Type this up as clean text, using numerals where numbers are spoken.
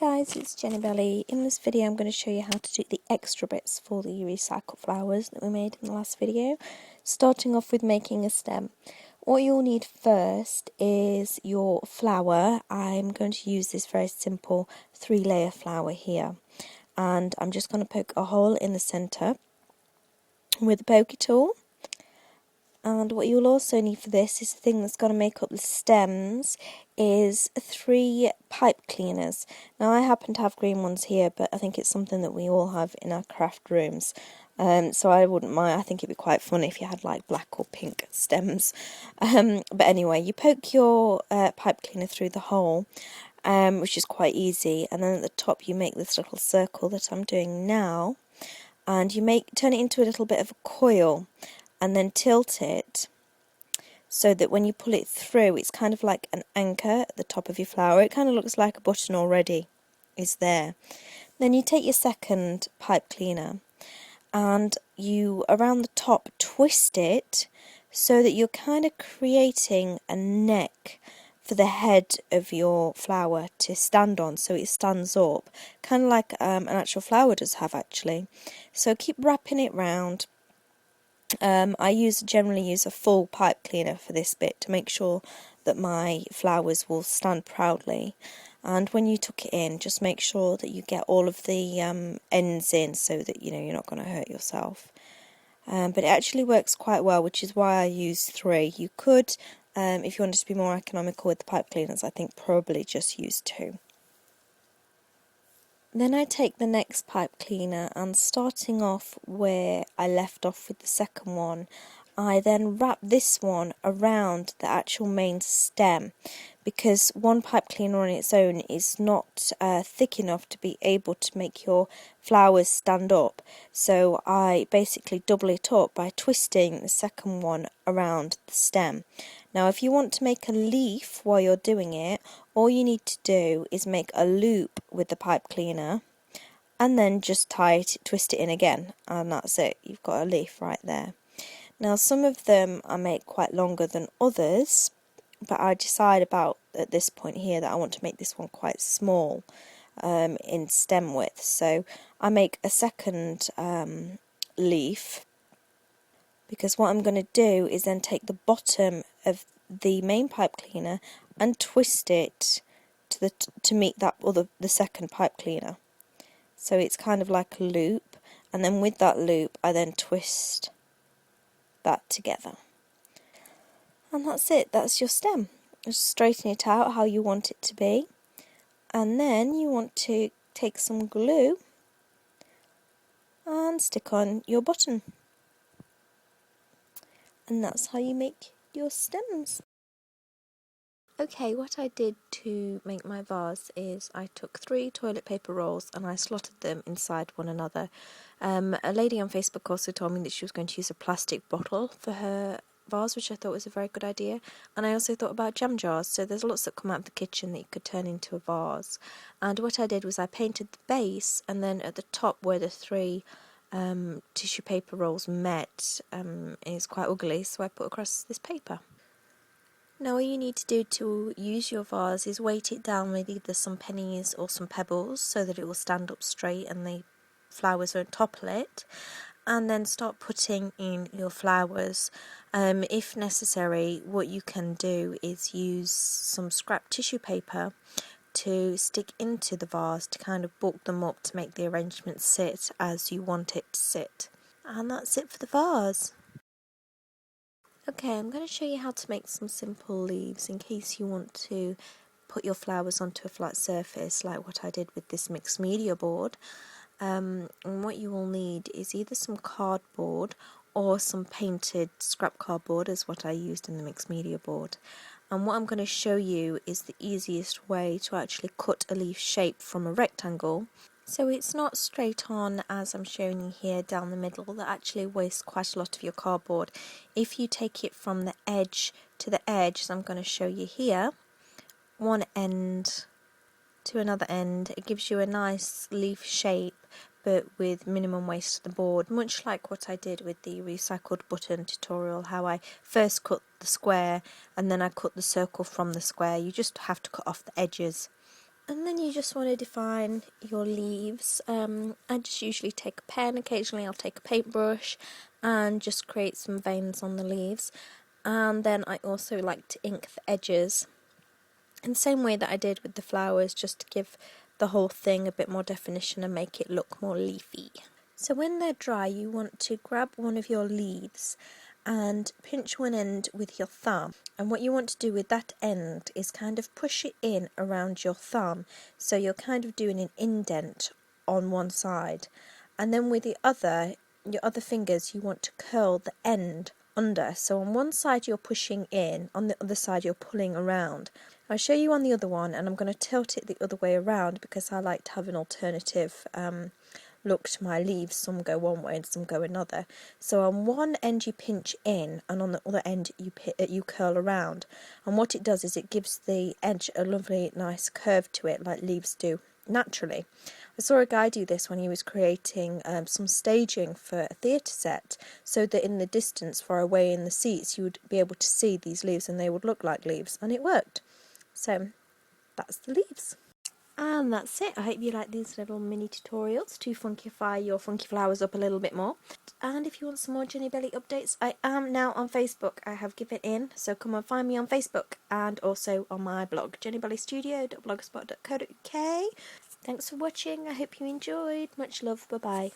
Guys, it's Jennibellie. In this video I'm going to show you how to do the extra bits for the recycled flowers that we made in the last video, starting off with making a stem. What you'll need first is your flower. I'm going to use this very simple 3-layer flower here, and I'm just going to poke a hole in the centre with a pokey tool. And what you'll also need for this is the thing that's going to make up the stems is 3 pipe cleaners. Now I happen to have green ones here, but I think it's something that we all have in our craft rooms. So I wouldn't mind. I think it'd be quite fun if you had like black or pink stems. But anyway, you poke your pipe cleaner through the hole, which is quite easy. And then at the top you make this little circle that I'm doing now. And you turn it into a little bit of a coil. And then tilt it so that when you pull it through, it's kind of like an anchor at the top of your flower. It kind of looks like a button already is there. Then you take your second pipe cleaner and you, around the top, twist it so that you're kind of creating a neck for the head of your flower to stand on, so it stands up, kind of like an actual flower does have actually. So keep wrapping it round. I generally use a full pipe cleaner for this bit to make sure that my flowers will stand proudly. And when you tuck it in, just make sure that you get all of the ends in so that you're not going to hurt yourself. But it actually works quite well, which is why I use 3. You could, if you wanted to be more economical with the pipe cleaners, I think probably just use 2. Then I take the next pipe cleaner, and starting off where I left off with the second one, I then wrap this one around the actual main stem, because one pipe cleaner on its own is not thick enough to be able to make your flowers stand up. So I basically double it up by twisting the second one around the stem. Now if you want to make a leaf while you're doing it, all you need to do is make a loop with the pipe cleaner and then just twist it in again, and that's it. You've got a leaf right there. Now some of them I make quite longer than others, but I decide at this point here that I want to make this one quite small in stem width. So I make a second leaf, because what I'm going to do is then take the bottom of the main pipe cleaner and twist it to meet the second pipe cleaner. So it's kind of like a loop, and then with that loop I then twist that together. And that's it, that's your stem. Just straighten it out how you want it to be, and then you want to take some glue and stick on your button. And that's how you make your stems. Okay, what I did to make my vase is I took 3 toilet paper rolls and I slotted them inside one another. A lady on Facebook also told me that she was going to use a plastic bottle for her vase, which I thought was a very good idea. And I also thought about jam jars, so there's lots that come out of the kitchen that you could turn into a vase. And what I did was I painted the base, and then at the top where the 3 tissue paper rolls met is quite ugly, so I put across this paper. Now all you need to do to use your vase is weight it down with either some pennies or some pebbles so that it will stand up straight and the flowers won't topple it, and then start putting in your flowers. If necessary, what you can do is use some scrap tissue paper to stick into the vase to kind of bulk them up to make the arrangement sit as you want it to sit. And that's it for the vase. Okay, I'm going to show you how to make some simple leaves in case you want to put your flowers onto a flat surface like what I did with this mixed media board. And what you will need is either some cardboard or some painted scrap cardboard, as what I used in the mixed media board. And what I'm going to show you is the easiest way to actually cut a leaf shape from a rectangle. So it's not straight on as I'm showing you here down the middle. That actually wastes quite a lot of your cardboard. If you take it from the edge to the edge, as I'm going to show you here, one end to another end, it gives you a nice leaf shape but with minimum waste to the board, much like what I did with the recycled button tutorial, how I first cut the square and then I cut the circle from the square. You just have to cut off the edges. And then you just want to define your leaves. I just usually take a pen, occasionally I'll take a paintbrush and just create some veins on the leaves. And then I also like to ink the edges in the same way that I did with the flowers, just to give the whole thing a bit more definition and make it look more leafy. So when they're dry, you want to grab one of your leaves and pinch one end with your thumb, and what you want to do with that end is kind of push it in around your thumb, so you're kind of doing an indent on one side, and then with your other fingers you want to curl the end under, so on one side you're pushing in, on the other side you're pulling around. I'll show you on the other one, and I'm going to tilt it the other way around because I like to have an alternative look to my leaves. Some go one way and some go another. So on one end you pinch in, and on the other end you curl around. And what it does is it gives the edge a lovely, nice curve to it, like leaves do naturally. I saw a guy do this when he was creating some staging for a theatre set, so that in the distance, far away in the seats, you would be able to see these leaves and they would look like leaves, and it worked. So that's the leaves. And that's it. I hope you like these little mini tutorials to funkify your funky flowers up a little bit more. And if you want some more Jennibellie updates, I am now on Facebook. I have given in, so come and find me on Facebook and also on my blog, jennibelliestudio.blogspot.co.uk. Thanks for watching. I hope you enjoyed. Much love. Bye bye.